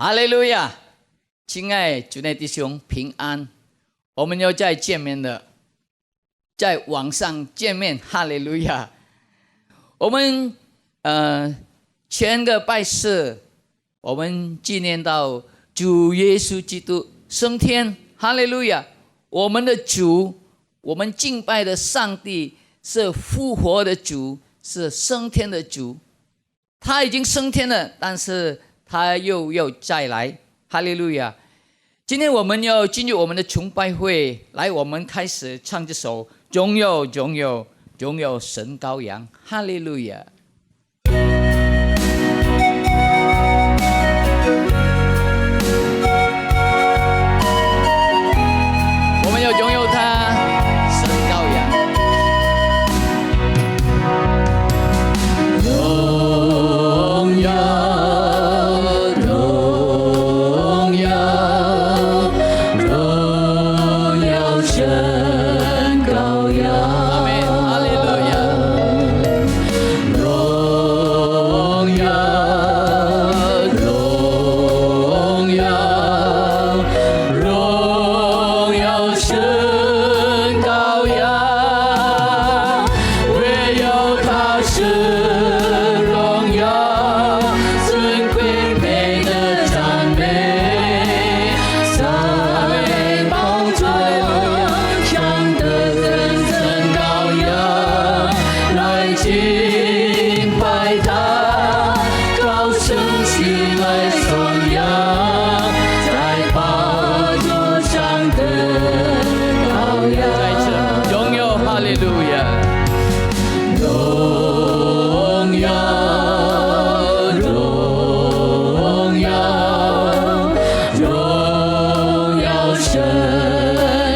哈利路亚！亲爱主内弟兄平安，我们又再见面了，在网上见面，哈利路亚！我们前个拜四，我们纪念到主耶稣基督升天，哈利路亚！我们的主，我们敬拜的上帝是复活的主，是升天的主。他已经升天了，但是他又要再来，哈利路亚！今天我们要进入我们的崇拜会，来，我们开始唱这首荣耀荣耀荣耀神羔羊，哈利路亚！我们要荣耀他，神羔羊。荣耀荣耀荣耀神羔羊，阿们，哈利路亚。荣耀荣耀荣耀神羔羊，唯有他是荣耀，尊贵配的赞美，在宝座上的真正羔羊，来敬拜他，高声起来颂扬，在宝座上的羔羊，荣耀，哈利路亚。荣耀荣耀荣耀神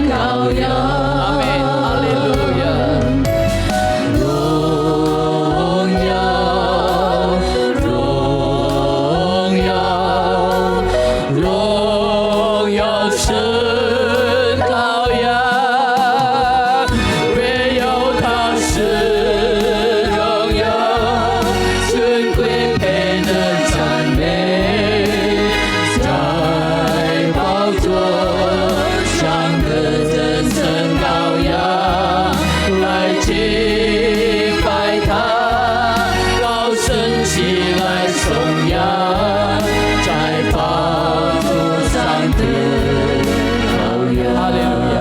羔羊，阿们，哈利路亚。荣耀荣耀荣耀神羔羊，唯有他是荣耀，尊贵配的赞美，在宝座上的真正羔羊，来敬拜他，高声起来颂扬，在宝座上的羔羊，哈利路亚。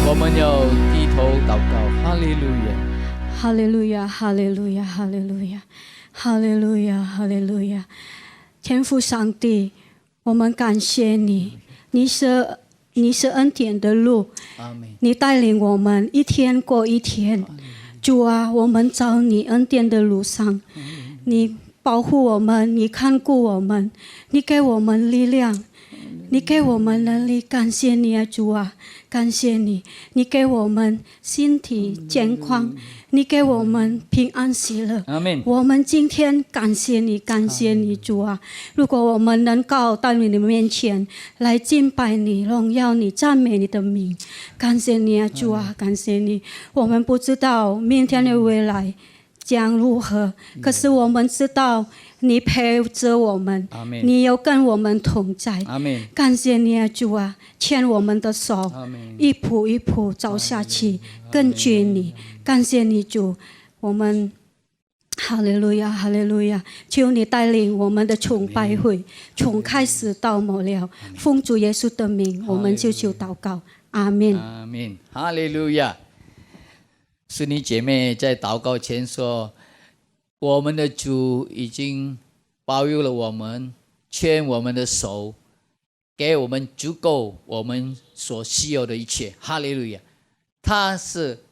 我们要低头祷告，哈利路亚。哈利路亚，哈利路亚，哈利路亚，哈利路亚，哈利路亚！天父上帝，我们感谢你，你是恩典的路，阿们。你带领我们一天过一天。主啊，我们走你恩典的路上，你保护我们，你看顾我们，你给我们力量，你给我们能力，感谢你啊，主啊，感谢你，你给我们身体健康，你给我们平安喜乐。阿们。我们今天感谢你，感谢你，主啊！如果我们能够到你的面前来敬拜你、荣耀你、赞美你的名，感谢你啊，主啊，感谢你。我们不知道明天的未来将如何，可是我们知道你陪着我们，你有跟我们同在。阿们。感谢你啊，主啊，牵我们的手，阿们。一步一步走下去，更近你。感谢你，主，我们哈利路亚，哈利路亚！求你带领我们的崇拜会，从开始到末了，奉主耶稣的名，我们就求祷告，阿门。阿们，哈利路亚。是你姐妹在祷告前说，我们的主已经保佑了我们，牵我们的手，给我们足够我们所需要的一切，哈利路亚。他是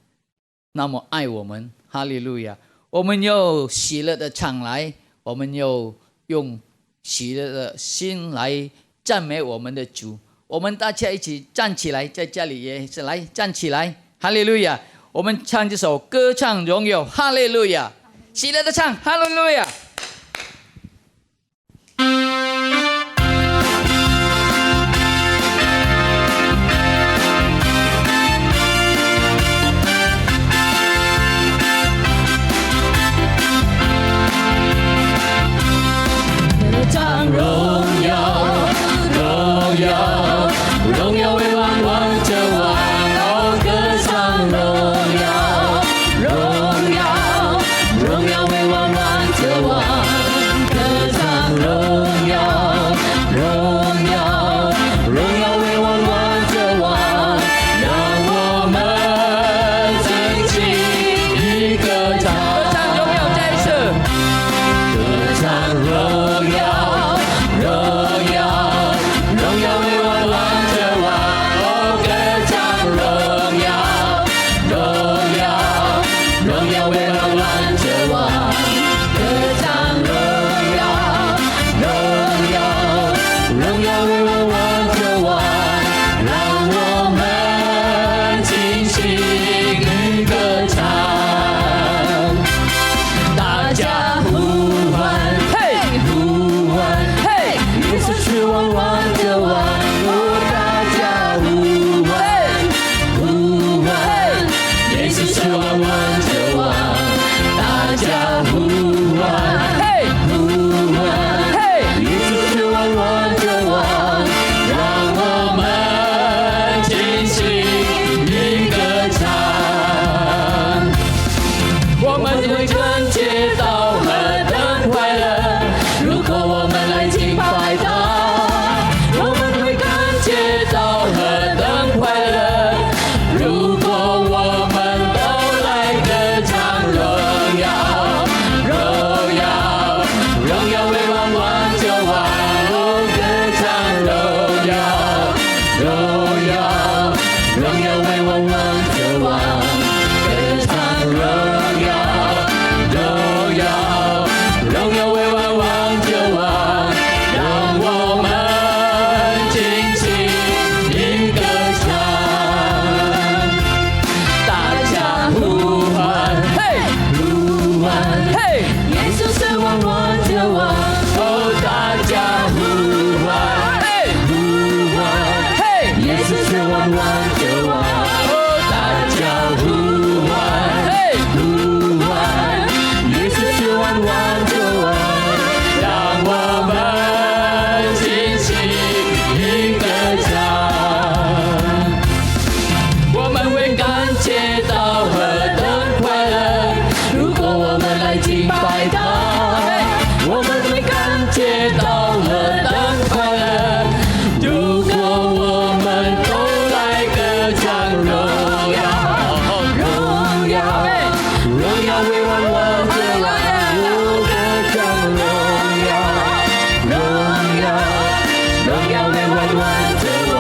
那么爱我们，哈利路亚！我们要喜乐的唱来，我们要用喜乐的心来赞美我们的主。我们大家一起站起来，在家里也是来站起来，哈利路亚！我们唱这首歌唱荣耀，哈利路亚！喜乐的唱，哈利路亚！耀，荣耀为王王者王，歌唱荣耀，荣耀，荣耀为王王者王，让我们尽情应歌唱，大家呼唤，嘿，呼唤，嘿，耶稣是王王者王，哦，大家呼唤，嘿，呼唤，嘿，耶稣是王王者王，哦，大家呼唤，嘿，呼唤，耶稣是王王者王，让我们尽情应歌唱。我们会感觉到何等快乐，如果我们来敬拜他，我们会感觉到何等快乐，如果我们都来歌唱荣耀，荣耀，荣耀为王王者王，歌唱荣耀，荣耀，荣耀为王王者王，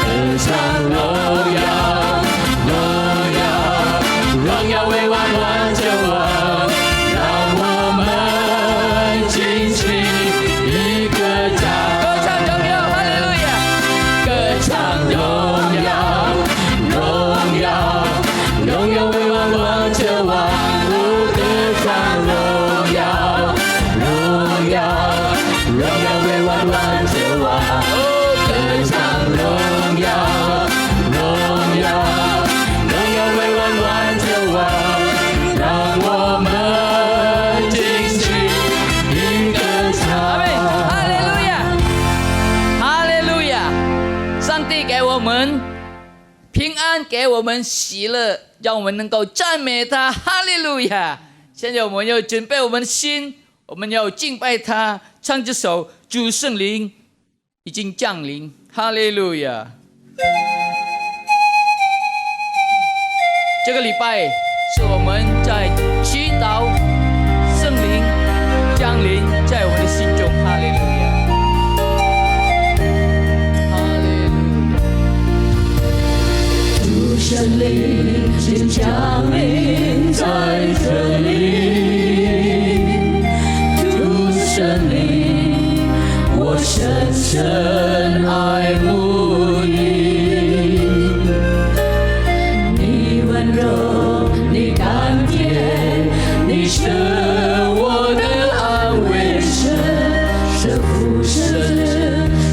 歌唱荣耀，荣耀，荣耀为王王者王，让我们尽情一歌唱，歌唱荣耀，哈利路亚，歌唱荣耀，荣耀，荣耀为王王者王，歌唱荣耀，荣耀，荣耀为王王者王，歌唱荣耀，荣耀，荣耀为王王者王，让我们尽情应歌唱。哈利路亚，哈利路亚！上帝给我们平安，给我们喜乐，让我们能够赞美他。哈利路亚！现在我们要准备我们的心，我们要敬拜他，唱这首主圣灵已经降临。哈利路亚！这个礼拜是我们在祈祷圣灵降临在我们的心中。哈利路亚！哈利路亚！主圣灵已降临在这里，主圣灵，我深深爱慕你，你温柔，你甘甜，你是我的安慰，是父神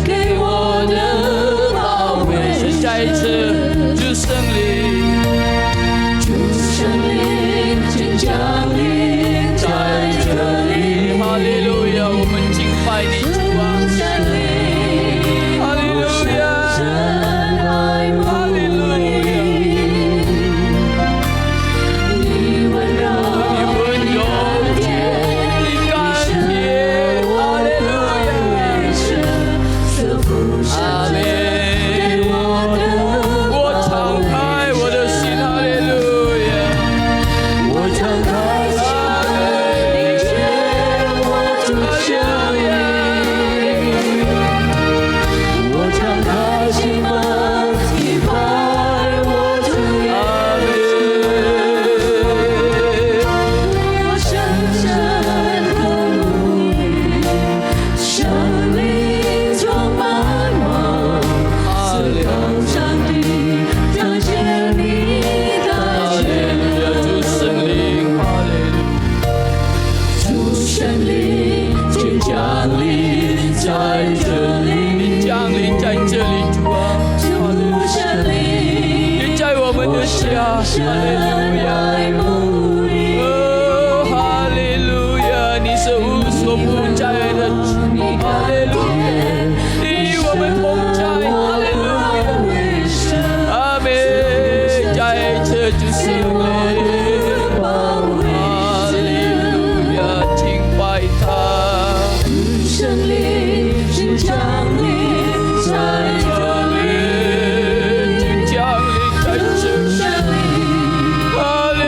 给我的宝贝。再一次，主圣灵，主圣灵请降临在这里。哈利路亚，我们敬拜你，主啊！哈利路亚，哈利路亚，你温柔，你甘甜，哈利路亚，阿门。我敞开我的心，哈利路亚，我敞开心，你接我主圣灵，我敞开心门，你拜我主耶稣，我深深渴慕你，圣灵充满我，思考上帝彰显你的全能。主圣灵，哈利路亚，主圣灵，请降临在这里，你降临在这里，主啊，主圣灵，你在我们的家，哈利路亚。哦，哈利路亚，你是无所不在的主，哈利路亚，你与我们同在，哈利路亚，阿门。再一次，主圣灵，哈利路亚，敬拜他。圣灵，请降临在这里，请降临在这里，哈利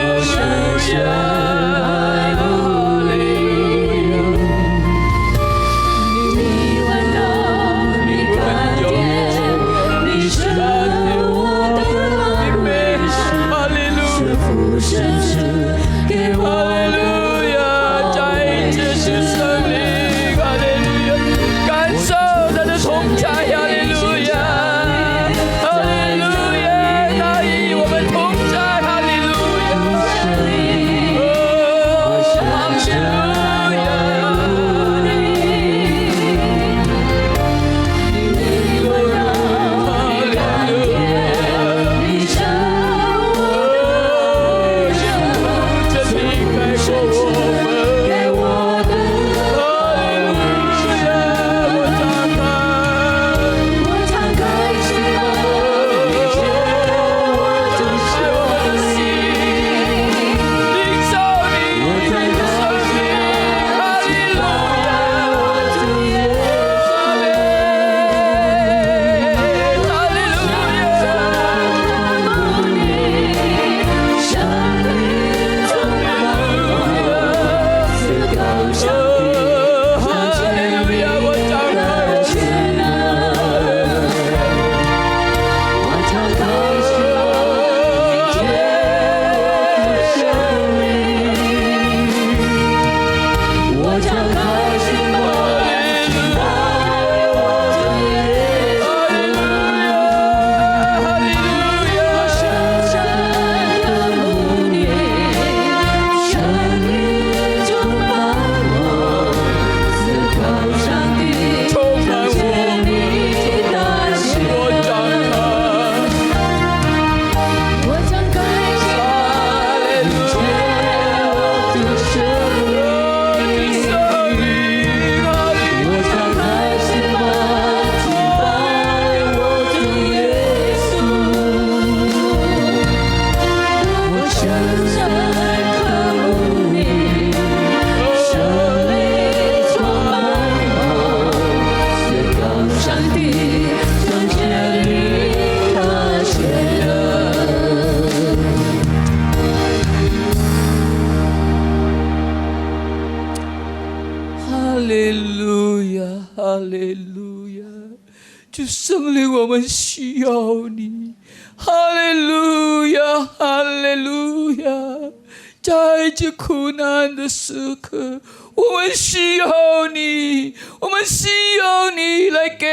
圣灵，我们需要你。哈利路亚，哈利路亚！在这苦难的时刻，我们需要你，我们需要你来给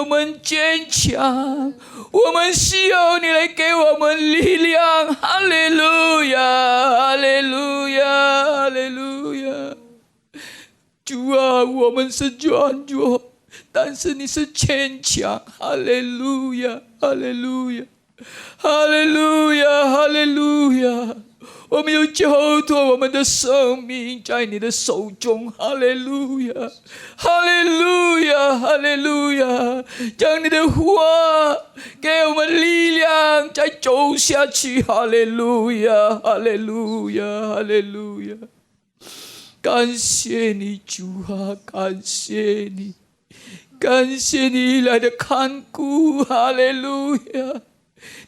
我们坚强，我们需要你来给我们力量。哈利路亚，哈利路亚，哈利路亚！主啊，我们是软弱，但是你是坚强。哈利路亚，哈利路亚，哈利路亚，哈利路亚！我们有交托我们的生命在你的手中。哈利路亚，哈利路亚，哈利路亚！将你的话给我们力量，再走下去。哈利路亚，哈利路亚，哈利路亚！感谢你，主啊，感谢你，感谢你来的看顾。哈利路亚！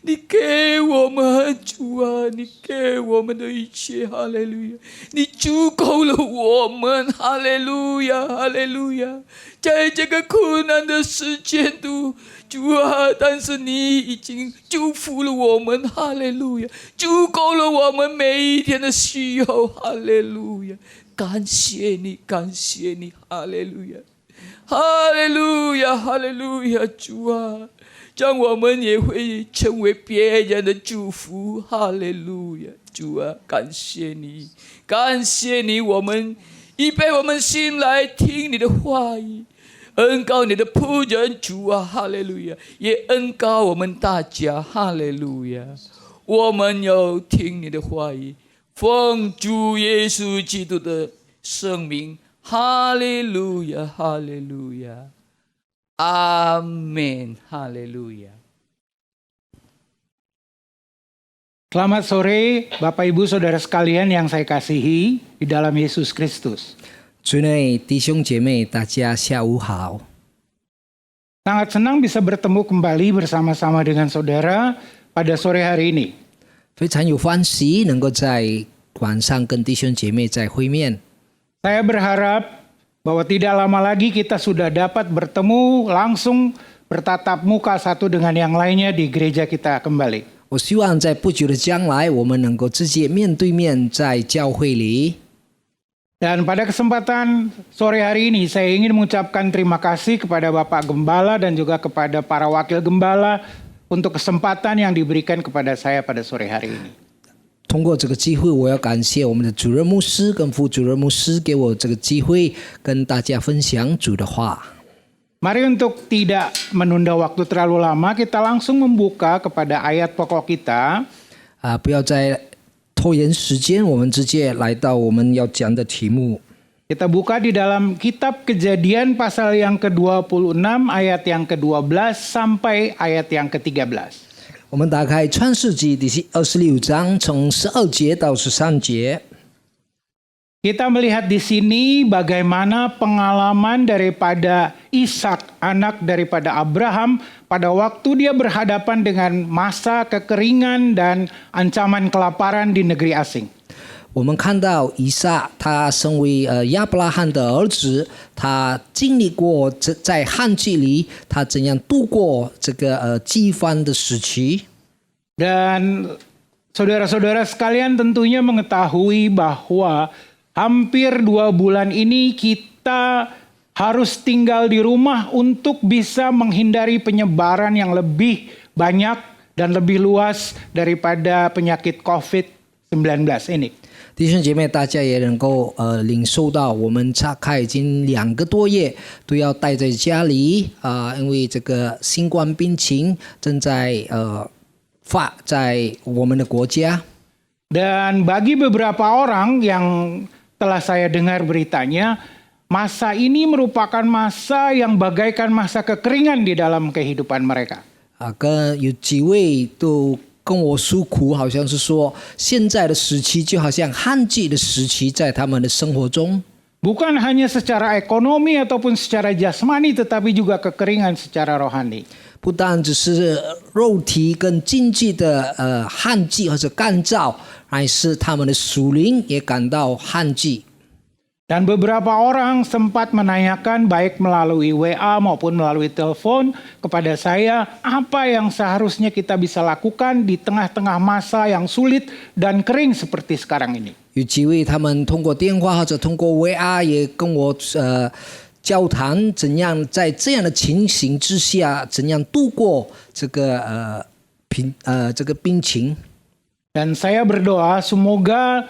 你给我们，主啊，你给我们的一切。哈利路亚！你足够了我们。哈利路亚，哈利路亚！在这个困难的时间度，主啊，但是你已经祝福了我们。哈利路亚！足够了我们每一天的需要。哈利路亚！感谢你，感谢你。哈利路亚，哈利路亚，哈利路亚！主啊，让我们也会成为别人的祝福。哈利路亚！主啊，感谢你，感谢你，我们预备我们心来听你的话语，恩膏你的仆人。主啊，哈利路亚！也恩膏我们大家。哈利路亚！我们要听你的话语，奉主耶稣基督的圣名。哈利路亚，哈利路亚，阿门，哈利路亚。Selamat sore, Bapak Ibu Saudara sekalian yang saya kasihi di dalam Yesus Kristus. 主内弟兄姐妹，大家下午好。 Sangat senang bisa bertemu kembali bersama-sama dengan saudara pada sore hari ini. 非常有欢喜能够在晚上跟弟兄姐妹在会面。 Saya berharap bahwa tidak lama lagi kita sudah dapat bertemu langsung bertatap muka satu dengan yang lainnya di gereja kita kembali. 我希望在不久的将来，我们能够直接面对面在教会里。 Dan pada kesempatan sore hari ini saya ingin mengucapkan terima kasih kepada Bapak Gembala dan juga kepada para wakil gembala untuk kesempatan yang diberikan kepada saya pada sore hari ini. 通过这个机会，我要感谢我们的主任牧师跟副主任牧师给我这个机会，跟大家分享主的话。 Mari untuk tidak menunda waktu terlalu lama, kita langsung membuka kepada ayat pokok kita. 不要再拖延时间，我们直接来到我们要讲的题目。 Kita buka di dalam kitab Kejadian pasal yang ke-26 ayat yang ke-12 sampai ayat yang ke-13. 我们打开创世纪第26章，从12节到13节。 Kita melihat di sini bagaimana pengalaman daripada Ishak, anak daripada Abraham, pada waktu dia berhadapan dengan masa kekeringan dan ancaman kelaparan di negeri asing. 我们看到以撒，他身为亚伯拉罕的儿子，他经历过在旱季里，他怎样度过这个饥荒的时期。 Dan saudara-saudara sekalian tentunya mengetahui bahwa hampir 2 bulan ini kita harus tinggal di rumah untuk bisa menghindari penyebaran yang lebih banyak dan lebih luas daripada penyakit COVID-19 ini. 弟兄姐妹，大家也能够领受到，我们大概已经2个多月都要待在家里因为这个新冠病情正在发在我们的国家。 Dan bagi beberapa orang yang telah saya dengar beritanya, masa ini merupakan masa yang bagaikan masa kekeringan di dalam kehidupan mereka. 跟有几位都跟我诉苦，好像是说现在的时期就好像旱季的时期，在他们的生活中。 Bukan hanya secara ekonomi ataupun secara jasmani, tetapi juga kekeringan secara rohani. 不但只是肉体跟经济的旱季或者干燥，还是他们的属灵也感到旱季。Dan beberapa orang sempat menanyakan baik melalui WA maupun melalui telepon kepada saya, apa yang seharusnya kita bisa lakukan di tengah-tengah masa yang sulit dan kering seperti sekarang ini. 有几位他们通过电话或者通过 VR 也跟我交谈，怎样在这样的情形之下，怎样度过这个病情。 Dan saya berdoa semoga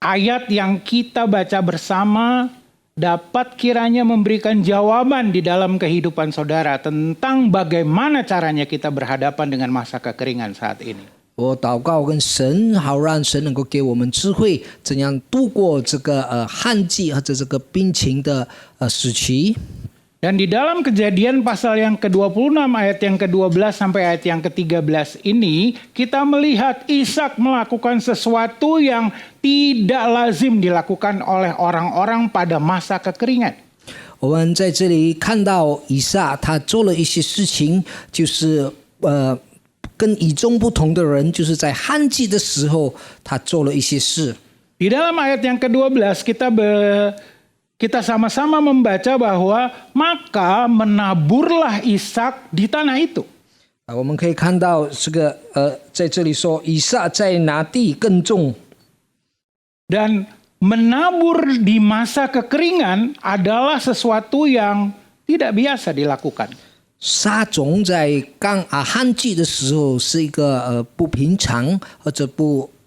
ayat yang kita baca bersama dapat kiranya memberikan jawaban di dalam kehidupan saudara tentang bagaimana caranya kita berhadapan dengan masa kekeringan saat ini. 我祷告跟神，好让神能够给我们智慧，怎样度过这个旱季或者这个病情的时期。 Dan di dalam Kejadian pasal yang ke-26 ayat yang ke-12 sampai ayat yang ke-13 ini, kita melihat Ishak melakukan sesuatu yang tidak lazim dilakukan oleh orang-orang pada masa kekeringan. 我们在这里看到以撒他做了一些事情，就是跟与众不同的人，就是在旱季的时候他做了一些事。 Di dalam ayat yang ke-12 kita sama-sama membaca bahwa maka menaburlah Ishak di tanah itu. 我们可以看到这个在这里说以撒在拿地耕种。 Dan menabur di masa kekeringan adalah sesuatu yang tidak biasa dilakukan. 撒种在旱季的时候是一个不平常或者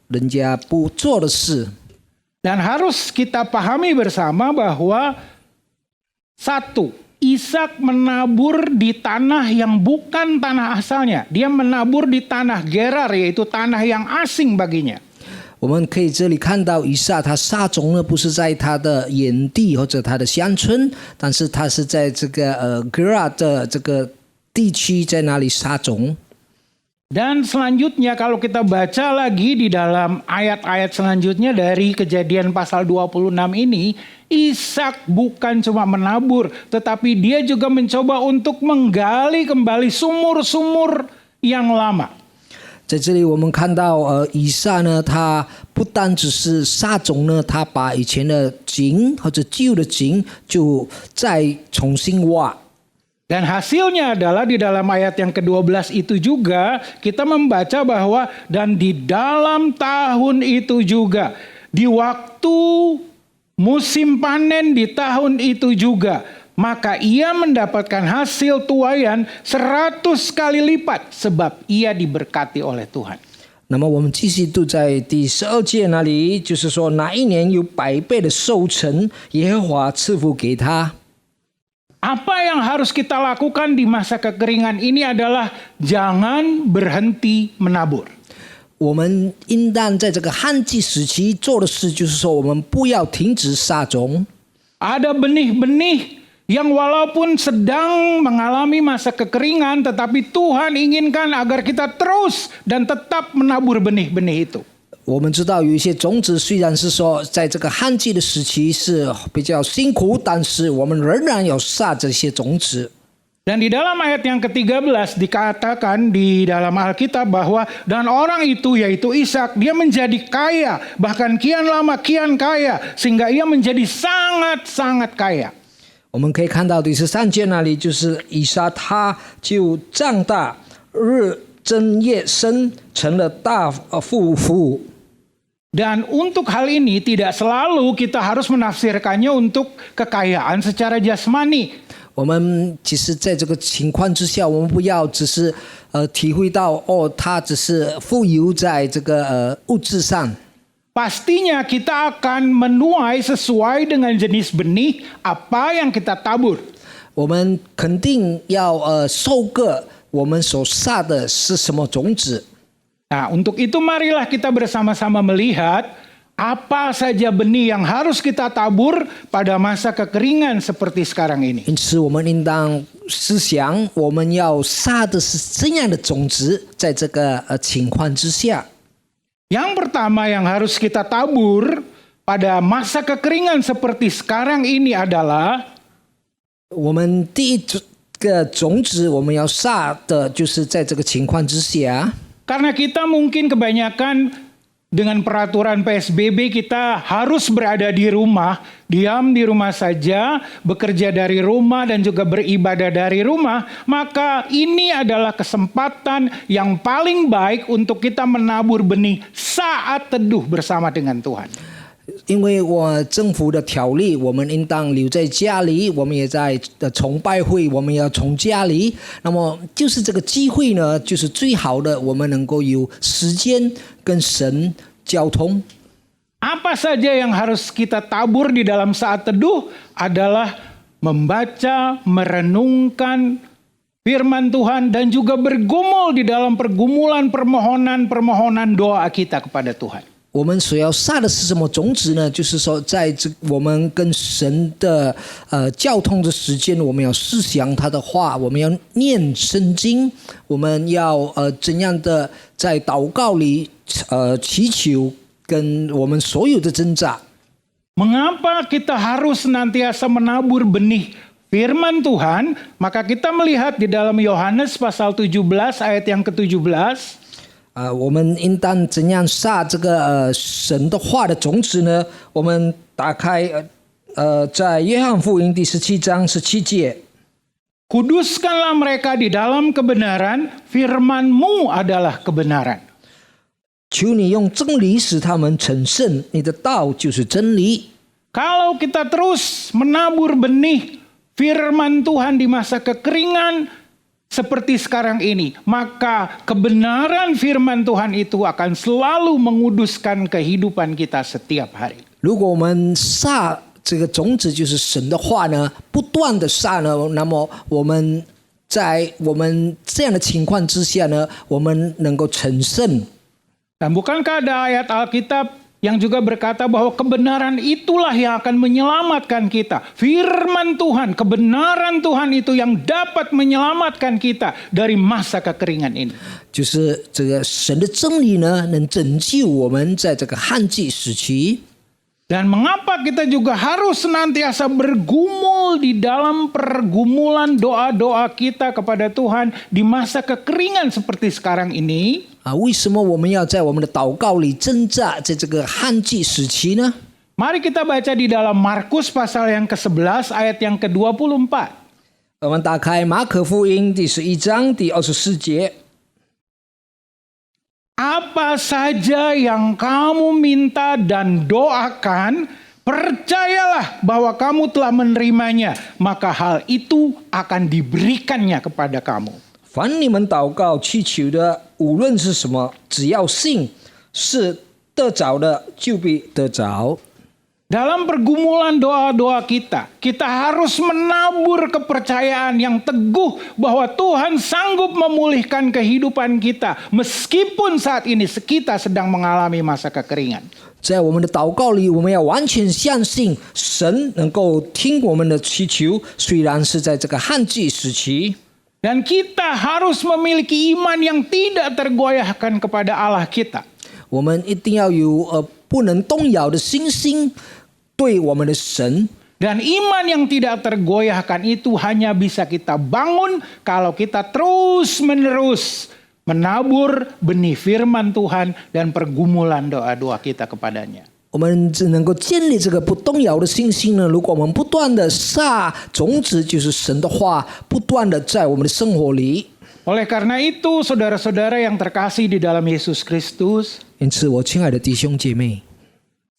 人家不做的事。 Dan harus kita pahami bersama bahwa satu, Ishak menabur di tanah yang bukan tanah asalnya. Dia menabur di tanah Gerar, yaitu tanah yang asing baginya. 我们可以这里看到以撒他撒种呢，不是在他的原地或者他的乡村，但是他是在这个Gerar的这个地区，在那里撒种。 Dan selanjutnya kalau kita baca lagi di dalam ayat-ayat selanjutnya dari Kejadian pasal 26 ini, Ishak bukan cuma menabur, tetapi dia juga mencoba untuk menggali kembali sumur-sumur yang lama. 在这里我们看到以撒呢，他不单只是撒种呢，他把以前的井或者旧的井就再重新挖。 Dan hasilnya adalah di dalam ayat yang ke-12 itu juga kita membaca bahwa dan di dalam tahun itu juga, di waktu musim panen di tahun itu juga, maka ia mendapatkan hasil tuaian 100 kali lipat sebab ia diberkati oleh Tuhan. 那么我们继续读在第12节那里，就是说那一年有100倍的收成，耶和华赐福给他。 Apa yang harus kita lakukan di masa kekeringan ini adalah jangan berhenti menabur. 我们应当在这个旱季时期做的事，就是说我们不要停止撒种。 Ada benih-benih yang walaupun sedang mengalami masa kekeringan, tetapi Tuhan inginkan agar kita terus dan tetap menabur benih-benih itu. 我们知道有一些种子虽然是说在这个旱季的时期是比较辛苦，但是我们仍然要撒这些种子。 Dan di dalam ayat yang ke-13 dikatakan di dalam Alkitab bahwa dan orang itu yaitu Ishak dia menjadi kaya, bahkan kian lama kian kaya, sehingga ia menjadi sangat-sangat kaya. 我们可以看到第13节那里就是以撒他就长大，日增夜深，成了大富户。 Dan untuk hal ini tidak selalu kita harus menafsirkannya untuk kekayaan secara jasmani. 我们其实在这个情况之下，我们不要只是体会到他只是富有在这个物质上。 Pastinya kita akan menuai sesuai dengan jenis benih apa yang kita tabur. 我们肯定要收割我们所撒的是什么种子。 Nah, untuk itu marilah kita bersama-sama melihat apa saja benih yang harus kita tabur pada masa kekeringan seperti sekarang ini. 因此，我们应当思想，我们要撒的是怎样的种子，在这个情况之下。 Yang pertama yang harus kita tabur pada masa kekeringan seperti sekarang ini adalah 我们第一个种子，我们要撒的就是在这个情况之下。 karena kita mungkin kebanyakan dengan peraturan PSBB kita harus berada di rumah, diam di rumah saja, bekerja dari rumah dan juga beribadah dari rumah, maka ini adalah kesempatan yang paling baik untuk kita menabur benih saat teduh bersama dengan Tuhan. 因为政府的条例，我们应当留在家里，我们也在崇拜会，我们要从家里。那么就是这个机会呢，就是最好的，我们能够有时间跟神交通。 Apa saja yang harus kita tabur di dalam saat teduh adalah membaca, merenungkan firman Tuhan dan juga bergumul di dalam pergumulan permohonan doa kita kepada Tuhan. 我们所要撒的是什么种子呢？就是说，在我们跟神的交通的时间，我们要思想他的话，我们要念圣经，我们要怎样的在祷告里祈求，跟我们所有的挣扎。 Mengapa kita harus senantiasa menabur benih firman Tuhan? Maka kita melihat di dalam Yohanes pasal 17 ayat yang ke-17. 我们应当怎样撒这个神的话的种子呢？我们打开在约翰福音第17章17节。 Kuduskanlah mereka di dalam kebenaran, firman-Mu adalah kebenaran. 求你用真理使他们成圣，你的道就是真理。 Kalau kita terus menabur benih firman Tuhan di masa kekeringan seperti sekarang ini, maka kebenaran firman Tuhan itu akan selalu menguduskan kehidupan kita setiap hari. 如果我们撒这个种子就是神的话呢，不断的撒呢，那么我们在我们这样的情况之下呢，我们能够成圣。 Dan bukankah ada ayat Alkitab yang juga berkata bahwa kebenaran itulah yang akan menyelamatkan kita. Firman Tuhan, kebenaran Tuhan itu yang dapat menyelamatkan kita dari masa kekeringan ini. 就是这个神的真理呢，能拯救我们在这个旱季时期。 Dan mengapa kita juga harus senantiasa bergumul di dalam pergumulan doa-doa kita kepada Tuhan di masa kekeringan seperti sekarang ini? 为什么我们要在我们的祷告里挣扎在这个旱季时期呢？ Mari kita baca di dalam Markus pasal yang ke-11 ayat yang ke-24. 我们打开马可福音第11章第24节。 Apa saja yang kamu minta dan doakan, percayalah bahwa kamu telah menerimanya, maka hal itu akan diberikannya kepada kamu. 凡你们祷告祈求的，无论是什么，只要信，是得着的，就必得着。 Dalam pergumulan doa-doa kita, kita harus menabur kepercayaan yang teguh bahwa Tuhan sanggup memulihkan kehidupan kita meskipun saat ini kita sedang mengalami masa kekeringan. 在我们的祷告里，我们要完全相信神能够听我们的祈求，虽然是在这个旱季时期。 Dan kita harus memiliki iman yang tidak tergoyahkan kepada Allah kita. 我们一定要有不能动摇的信心对我们的神。 Dan iman yang tidak tergoyahkan itu hanya bisa kita bangun kalau kita terus-menerus menabur benih firman Tuhan dan pergumulan doa-doa kita kepadanya. 我们只能够建立这个不动摇的信心呢？如果我们不断的撒种子，就是神的话，不断的在我们的生活里。 Oleh karena itu, saudara-saudara yang terkasih di dalam Yesus Kristus, 因此，我亲爱的弟兄姐妹，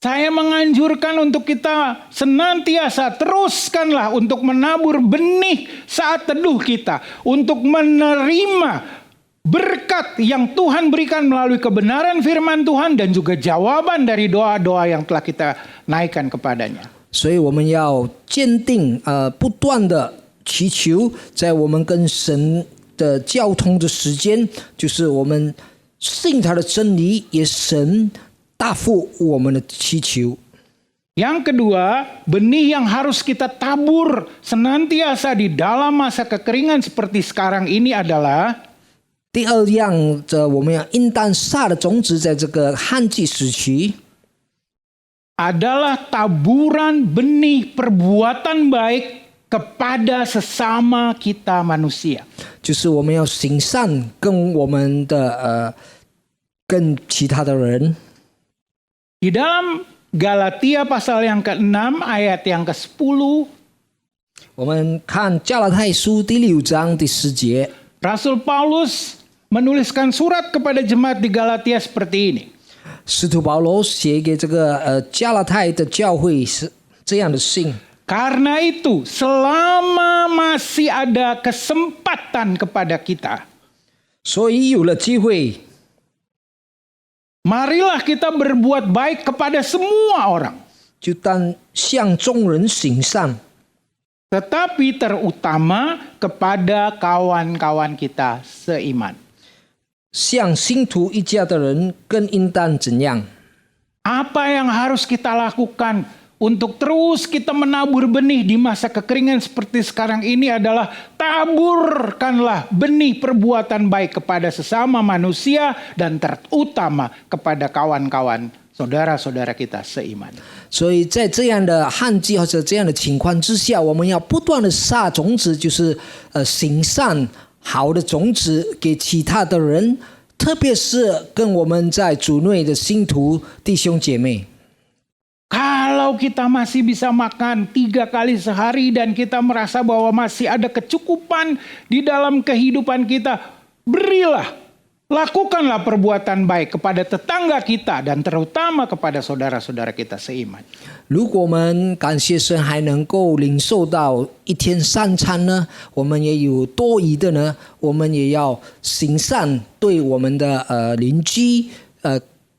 saya menganjurkan untuk kita senantiasa teruskanlah untuk menabur benih saat teduh kita, untuk menerima berkat yang Tuhan berikan melalui kebenaran firman Tuhan dan juga jawaban dari doa-doa yang telah kita naikkan kepadanya. 所以我们要坚定不断的祈求，在我们跟神的交通的时间，就是我们信他的真理，也神答复我们的祈求。 Yang kedua, benih yang harus kita tabur senantiasa di dalam masa kekeringan seperti sekarang ini adalah 第二样，我们要应当撒的种子，在这个旱季时期， adalah taburan benih perbuatan baik kepada sesama kita manusia. 就是我们要行善，跟我们的跟其他的人。Di dalam Galatia pasal yang ke-6 ayat yang ke-10, 我们看加拉太书第6章第10节， Rasul Paulus menuliskan surat kepada jemaat di Galatia seperti ini. 使徒保罗写给这个加拉太的教会是这样的信。 Karena itu, selama masih ada kesempatan kepada kita, 所以有了机会， marilah kita berbuat baik kepada semua orang. 就当向众人行善， Tetapi terutama kepada kawan-kawan kita seiman. 向信徒一家的人更应当怎样？ Apa yang harus kita lakukan untuk terus kita menabur benih di masa kekeringan seperti sekarang ini adalah taburkanlah benih perbuatan baik kepada sesama manusia dan terutama kepada kawan-kawan saudara-saudara kita seiman. 所以在这样的旱季或者这样的情况之下，我们要不断的撒种子，就是行善好的种子给其他的人，特别是跟我们在主内的信徒弟兄姐妹。 Kalau kita masih bisa makan 3 kali sehari dan kita merasa bahwa masih ada kecukupan di dalam kehidupan kita, berilah, lakukanlah perbuatan baik kepada tetangga kita dan terutama kepada saudara-saudara kita seiman. 如果我们感谢神还能够领受到一天3餐呢，我们也有多余的呢，我们也要行善对我们的邻居，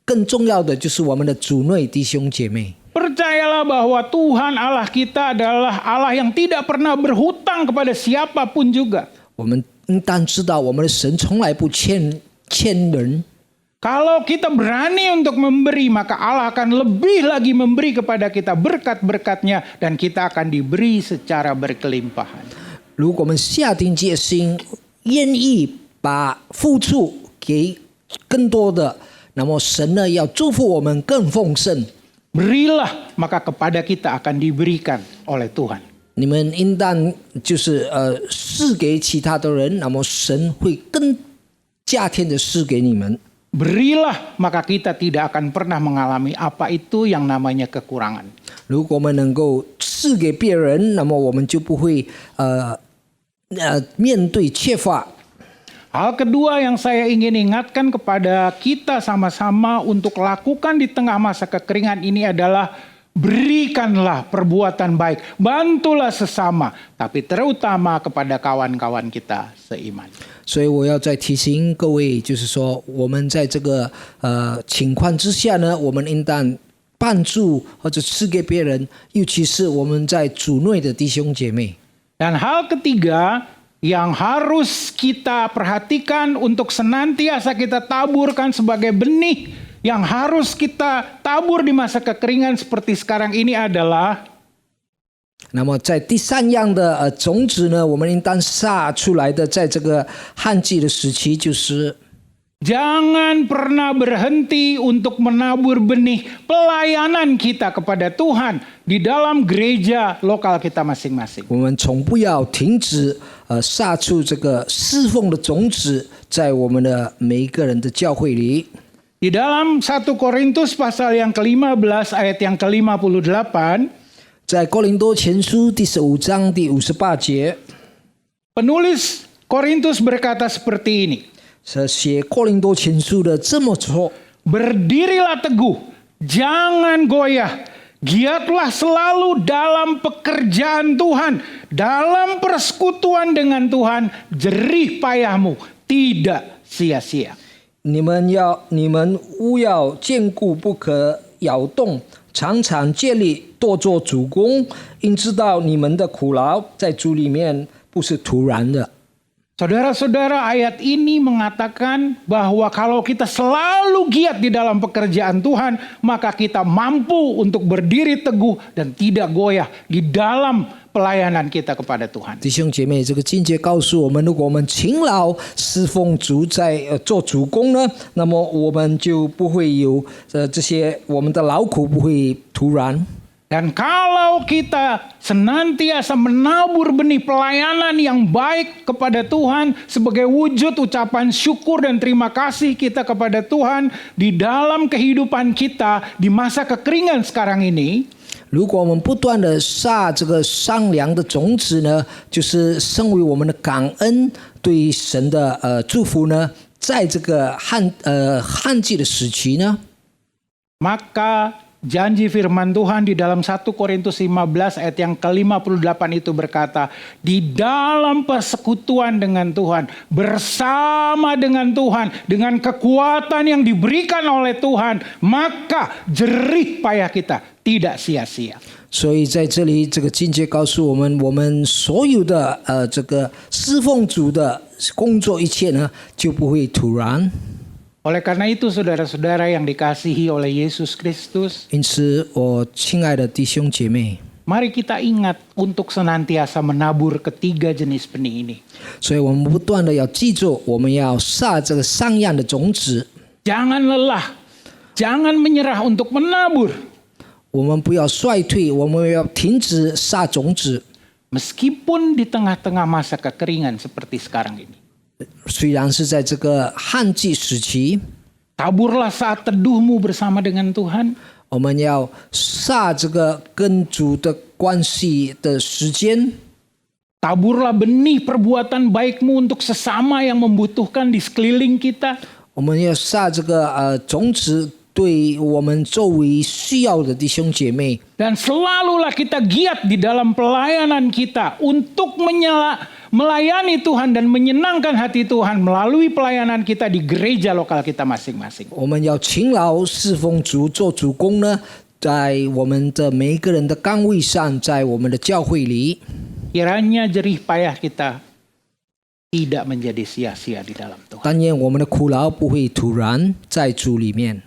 更重要的就是我们的主内弟兄姐妹。 Percayalah bahwa Tuhan Allah kita adalah Allah yang tidak pernah berhutang kepada siapapun juga. 我们应当知道，我们的神从来不欠人。 Kalau kita berani untuk memberi, maka Allah akan lebih lagi memberi kepada kita berkat-berkatnya dan kita akan diberi secara berkelimpahan. 如果我们下定决心，愿意把付出给更多的，那么神呢要祝福我们更丰盛。 Berilah, maka kepada kita akan diberikan oleh Tuhan. 你们应当就是赐给其他的人，那么神会更加添的赐给你们。 Berilah, maka kita tidak akan pernah mengalami apa itu yang namanya kekurangan. 如果我们能够赐给别人，那么我们就不会面对缺乏。 Hal kedua yang saya ingin ingatkan kepada kita sama-sama untuk lakukan di tengah masa kekeringan ini adalah berikanlah perbuatan baik, bantulah sesama, tapi terutama kepada kawan-kawan kita seiman. 所以我要再提醒各位，就是说我们在这个情况之下呢，我们应当帮助或者赐给别人，尤其是我们在主内的弟兄姐妹。 Dan hal ketiga yang harus kita perhatikan untuk senantiasa kita taburkan sebagai benih yang harus kita tabur di masa kekeringan seperti sekarang ini adalah 那么在第3样的种子呢，我们应当撒出来的，在这个旱季的时期，就是 jangan pernah berhenti untuk menabur benih pelayanan kita kepada Tuhan di dalam gereja lokal kita masing-masing. 我们从不要停止撒出这个侍奉的种子，在我们的每一个人的教会里。 Di dalam 1 Korintus pasal yang ke-15 ayat yang ke-58, 在哥林多前书第15章第58节， penulis Korintus berkata seperti ini. 写哥林多前书的这么说： Berdirilah teguh, jangan goyah. Giatlah selalu dalam pekerjaan Tuhan, dalam persekutuan dengan Tuhan, jerih payahmu tidak sia-sia. 你们务要坚固，不可摇动，常常竭力多做主工，应知道你们的苦劳在主里面不是突然的。 Saudara-saudara, ayat ini mengatakan bahwa kalau kita selalu giat di dalam pekerjaan Tuhan, maka kita mampu untuk berdiri teguh dan tidak goyah di dalam pelayanan kita kepada Tuhan. 弟兄姐妹，这个经节告诉我们，如果我们勤劳侍奉主，在做主工呢，那么我们就不会有这些我们的劳苦不会突然。Dan kalau kita senantiasa menabur benih pelayanan yang baik kepada Tuhan sebagai wujud ucapan syukur dan terima kasih kita kepada Tuhan di dalam kehidupan kita di masa kekeringan sekarang ini, 如果我们不断的撒这个善良的种子呢，就是身为我们的感恩对神的祝福呢，在这个旱季的时期呢， maka janji firman Tuhan di dalam 1 Korintus 15 ayat yang ke-58 itu berkata, di dalam persekutuan dengan Tuhan, bersama dengan Tuhan, dengan kekuatan yang diberikan oleh Tuhan, maka jerih payah kita tidak sia-sia. 所以在这里这个经节告诉我们，我们所有的这个侍奉主的工作一切呢，就不会突然。 Oleh karena itu saudara-saudara yang dikasihi oleh Yesus Kristus, 因此，我亲爱的弟兄姐妹， mari kita ingat untuk senantiasa menabur ketiga jenis benih ini. 所以我们不断的要记住，我们要撒这个善样的种子， Jangan lelah, jangan menyerah untuk menabur. 我们不要衰退，我们要停止撒种子。 Meskipun di tengah-tengah masa kekeringan seperti sekarang ini. 虽然是在这个旱季时期， Taburlah saat teduhmu bersama dengan Tuhan. 我们要撒这个跟主的关系的时间。 Taburlah benih perbuatan baikmu untuk sesama yang membutuhkan di sekeliling kita. 我们要撒这个种子，对我们周围需要的弟兄姐妹。 Dan selalulah kita giat di dalam pelayanan kita untuk melayani Tuhan dan menyenangkan hati Tuhan melalui pelayanan kita di gereja lokal kita masing-masing. 我们要勤劳侍奉主，做主工呢，在我们的每一个人的岗位上，在我们的教会里。 Kiranya jerih payah kita tidak menjadi sia-sia di dalam Tuhan. 但愿我们的苦劳不会突然在主里面。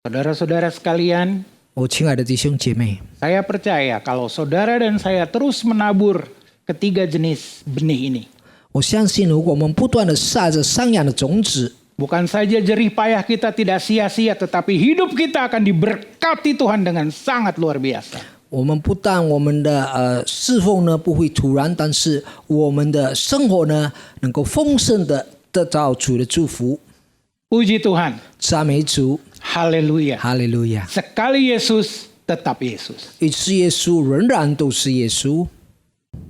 Saudara-saudara sekalian, 我亲爱的弟兄姐妹， saya percaya kalau saudara dan saya terus menabur ketiga jenis benih ini, 我相信如果我们不断的撒着善样的种子， bukan saja jerih payah kita tidak sia-sia, tetapi hidup kita akan diberkati Tuhan dengan sangat luar biasa. 我们不但我们的侍奉呢不会突然，但是我们的生活呢能够丰盛的得到主的祝福。 Puji Tuhan. 赞美主， Haleluya. 哈利路亚！ Sekali Yesus, tetap Yesus. 一次耶稣仍然都是耶稣。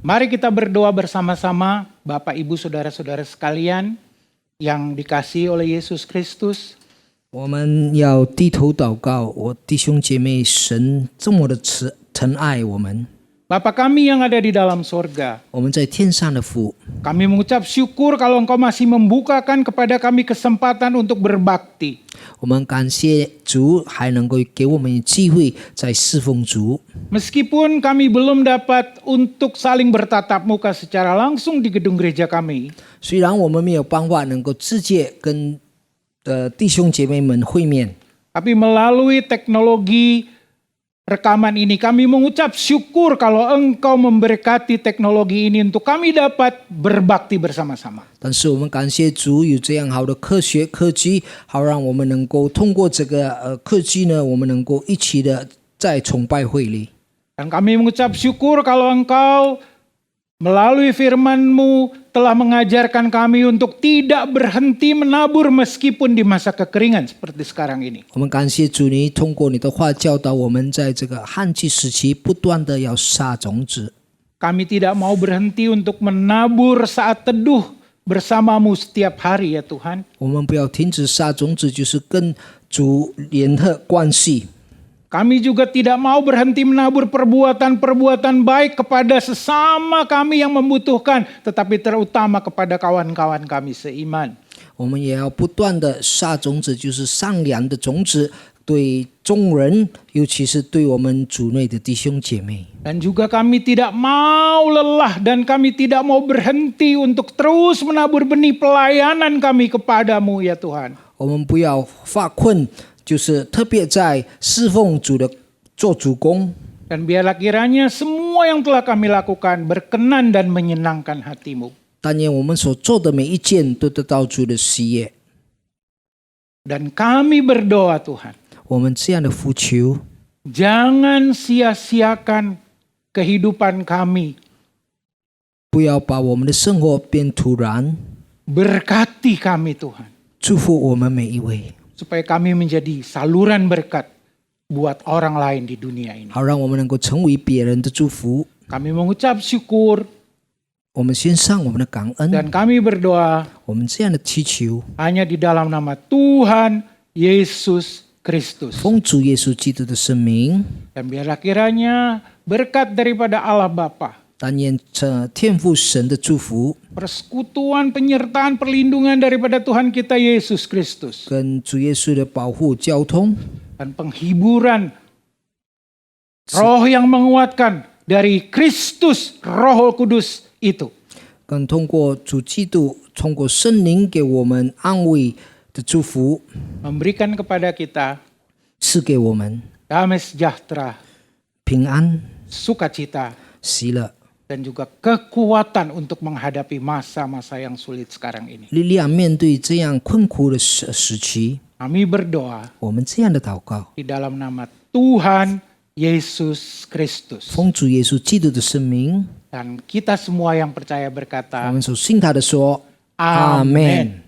Mari kita berdoa bersama-sama, Bapak Ibu Saudara-saudara sekalian yang dikasihi oleh Yesus Kristus. 我们要低头祷告，我弟兄姐妹，神这么的疼爱我们， Bapa kami yang ada di dalam sorga, 我们在天上的父， kami mengucap syukur kalau Engkau masih membukakan kepada kami kesempatan untuk berbakti. 我们感谢主，还能够给我们机会在侍奉主。 Meskipun kami belum dapat untuk saling bertatap muka secara langsung di gedung gereja kami, 虽然我们没有办法能够直接跟弟兄姐妹们会面， tapi melalui teknologi rekaman ini kami mengucap syukur kalau Engkau memberkati teknologi ini untuk kami dapat berbakti bersama-sama. 但是我们感谢主有这样好的科技，好让我们能够通过这个科技呢，我们能够一起的在崇拜会里。 Dan kami mengucap syukur kalau Engkau melalui firman-Mu telah mengajarkan kami untuk tidak berhenti menabur meskipun di masa kekeringan seperti sekarang ini. 我们感谢主，你通过你的话教导我们，在这个旱季时期不断的要撒种子。 Kami tidak mau berhenti untuk menabur saat teduh bersama-Mu setiap hari ya Tuhan. 我们不要停止撒种子，就是跟主联合关系。 Kami juga tidak mau berhenti menabur perbuatan-perbuatan baik kepada sesama kami yang membutuhkan, tetapi terutama kepada kawan-kawan kami seiman. 我们也要不断的撒种子，就是善良的种子，对众人，尤其是对我们主内的弟兄姐妹。 Dan juga kami tidak mau lelah dan kami tidak mau berhenti untuk terus menabur benih pelayanan kami kepadamu ya Tuhan. 我们不要发困，就是特别在侍奉主的做主工。 Dan biarlah kiranya semua yang telah kami lakukan berkenan dan menyenangkan hati-Mu. 但愿我们所做的每一件都得到主的喜悦。 Dan kami berdoa Tuhan, 我们这样的呼求， Jangan sia-siakan kehidupan kami. 不要把我们的生活变突然， Berkati kami Tuhan. 祝福我们每一位， Supaya kami menjadi saluran berkat buat orang lain di dunia ini. 好让我们能够成为别人的祝福。 Kami mengucap syukur 我们献上我们的感恩， dan kami berdoa 我们这样的祈求， hanya di dalam nama Tuhan Yesus Kristus. 奉主耶稣基督的圣名， Dan biarlah kiranya berkat daripada Allah Bapa, 但愿这天父神的祝福 persekutuan, penyertaan, perlindungan daripada Tuhan kita Yesus Kristus, 跟主耶稣的保护、交通， dan penghiburan roh yang menguatkan dari Kristus Roh Kudus itu, 更通过主基督，通过圣灵给我们安慰的祝福， memberikan kepada kita 赐给我们 damai sejahtera, 平安、 sukacita, 喜乐、 dan juga kekuatan untuk menghadapi masa-masa yang sulit sekarang ini. 力量，面对这样困苦的时期， Kami berdoa 我们这样的祷告， di dalam nama Tuhan Yesus Kristus. 奉主耶稣基督的圣名， Dan kita semua yang percaya 我 berkata, 们所信他的说， Amin.